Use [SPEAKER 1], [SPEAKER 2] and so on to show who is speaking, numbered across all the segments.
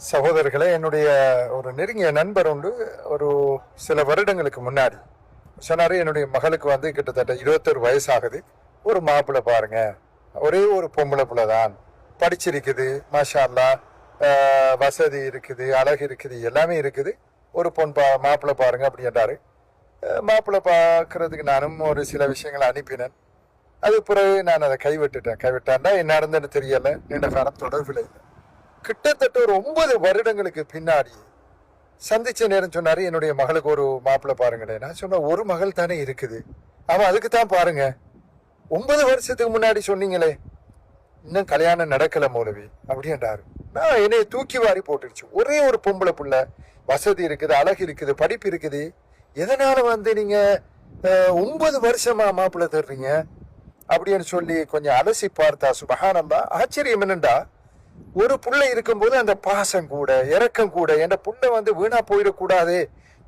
[SPEAKER 1] சகோதரர்களே, என்னுடைய ஒரு நெருங்கிய நண்பர் உண்டு. ஒரு சில வருடங்களுக்கு முன்னாடி சொன்னாரு, என்னுடைய மகளுக்கு வந்து கிட்டத்தட்ட 21 வயசாகுது. ஒரு மாப்பிள்ளை பாருங்க, ஒரே ஒரு பொம்பளை பிள்ளை தான், படிச்சிருக்குது, மாஷா அல்லாஹ், வசதி இருக்குது, அழகு இருக்குது, எல்லாமே இருக்குது. ஒரு மாப்பிள்ளை பாருங்க அப்படின்றாரு. மாப்பிள்ளை பார்க்கறதுக்கு நானும் ஒரு சில விஷயங்களை அனுப்பினேன். அது பிறகு நான் அதை கைவிட்டான்டா என்ன நடந்ததுன்னு தெரியல. நீண்ட காலம் தொடர்பில் இல்லை. கிட்டத்தட்ட ஒரு 9 வருடங்களுக்கு பின்னாடி சந்திச்ச நேரம் சொன்னாரு, என்னுடைய மகளுக்கு ஒரு மாப்பிள்ளை பாருங்களே. நான் சொன்ன, ஒரு மகள் தானே இருக்குது, அவன் அதுக்கு தான் பாருங்க. 9 வருஷத்துக்கு முன்னாடி சொன்னீங்களே, இன்னும் கல்யாணம் நடக்கல மௌலவி அப்படின்றாரு. நான் என்னைய தூக்கி வாரி போட்டுருச்சு. ஒரே ஒரு பொம்பளை புள்ள, வசதி இருக்குது, அழகு இருக்குது, படிப்பு இருக்குது, எதனால வந்து நீங்க 9 வருஷமா மாப்பிள்ளை தர்றீங்க அப்படின்னு சொல்லி கொஞ்சம் அலசி பார்த்தா, சுபஹானல்லாஹ், ஆச்சரியம் என்னண்டா, ஒரு புள்ள இருக்கும்போது அந்த பாசம் கூட, இரக்கம் கூட, என் புள்ள வந்து வீணா போயிடக்கூடாது,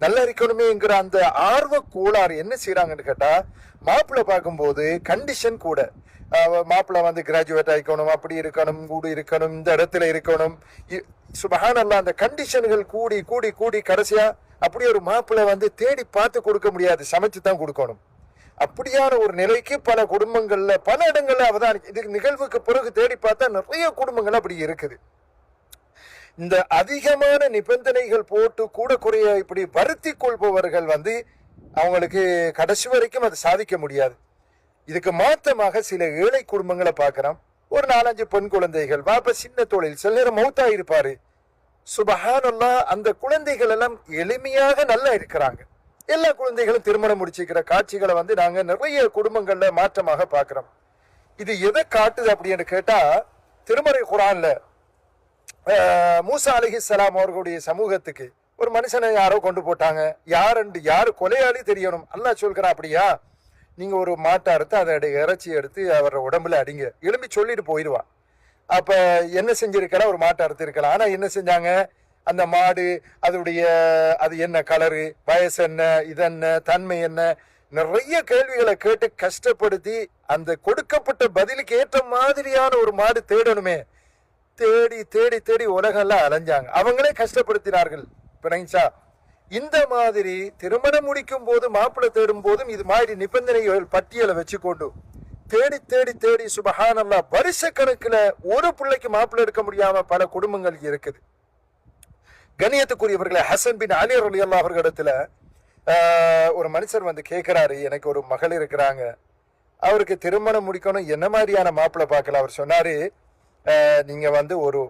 [SPEAKER 1] நல்லா இருக்கணுமேங்கிற அந்த ஆர்வ கோளாறு என்ன செய்யறாங்கன்னு கேட்டா, மாப்பிள்ளை பார்க்கும்போது கண்டிஷன் கூட. மாப்பிள்ளை வந்து கிராஜுவேட் ஆகிக்கணும், அப்படி இருக்கணும், கூடி இருக்கணும், இந்த இடத்துல இருக்கணும். சுபஹானல்லாஹ், அந்த கண்டிஷன்கள் கூடி கூடி கூடி கடைசியா அப்படி ஒரு மாப்பிள்ளை வந்து தேடி பார்த்து கொடுக்க முடியாது, சமைச்சு தான் கொடுக்கணும். அப்படியான ஒரு நிலைக்கு பல குடும்பங்கள்ல, பல இடங்கள்ல அவதான். இதுக்கு நிகழ்வுக்கு பிறகு தேடி பார்த்தா நிறைய குடும்பங்கள் அப்படி இருக்குது. இந்த அதிகமான நிபந்தனைகள் போட்டு கூட குறைய இப்படி வருத்தி கொள்பவர்கள் வந்து அவங்களுக்கு கடைசி வரைக்கும் அதை சாதிக்க முடியாது. இதுக்கு மாற்றமாக சில ஏழை குடும்பங்களை பார்க்கிறோம். ஒரு 4-5 பெண் குழந்தைகள், வாப்ப சின்ன தொழில், சில நேரம் மௌத்தா இருப்பாரு. சுபஹானல்லாஹ், அந்த குழந்தைகள் எல்லாம் எளிமையாக நல்லா இருக்கிறாங்க. எல்லா குழந்தைகளும் திருமணம் முடிச்சுக்கிற காட்சிகளை வந்து நாங்க நிறைய குடும்பங்கள்ல மாற்றமாக பார்க்கிறோம். இது எதை காட்டுது அப்படின்னு கேட்டா, திருமறை குர்ஆன்ல மூசா அலைஹிஸ்ஸலாம் அவர்களுடைய சமூகத்துக்கு ஒரு மனுஷனை யாரோ கொண்டு போட்டாங்க. யாரு கொலையாளி தெரியணும். அல்லாஹ் சொல்கிறான், அப்படியா, நீங்க ஒரு மாட்டை அறுத்து அதை இறைச்சி எடுத்து அவரோட உடம்புல அடிங்க, எழும்பி சொல்லிட்டு போயிடுவான். அப்ப என்ன செஞ்சிருக்கலாம், ஒரு மாட்டை அறுத்து இருக்கலாம். ஆனா என்ன செஞ்சாங்க, அந்த மாடு, அது என்ன கலரு, வயசு என்ன, இதென்ன, தன்மை என்ன, நிறைய கேள்விகளை கேட்டு கஷ்டப்படுத்தி அந்த கொடுக்கப்பட்ட பதிலுக்கு ஏற்ற மாதிரியான ஒரு மாடு தேடணுமே, தேடி தேடி தேடி உலகெல்லாம் அலைஞ்சாங்க. அவங்களே கஷ்டப்படுத்தினார்கள். பிணைஞ்சா இந்த மாதிரி திருமணம் முடிக்கும் போது, மாப்பிள்ளை தேடும் போதும் இது மாதிரி நிபந்தனைகள் பட்டியலை வச்சுக்கொண்டு தேடி தேடி தேடி சுபஹானல்லாஹ், வருஷ கணக்குல ஒரு பிள்ளைக்கு மாப்பிள்ளை எடுக்க முடியாம பல குடும்பங்கள் இருக்குது. கண்ணியத்துக்குரியவர்களே, ஹசன் பின் அலி ரலியல்லாஹு அவர்களிடத்துல ஒரு மனுஷர் வந்து கேட்கிறாரு, எனக்கு ஒரு மகள் இருக்கிறாங்க, அவருக்கு திருமணம் முடிக்கணும், என்ன மாதிரியான மாப்பிள்ளை பார்க்கலாம். அவர் சொன்னாரு, நீங்க வந்து ஒரு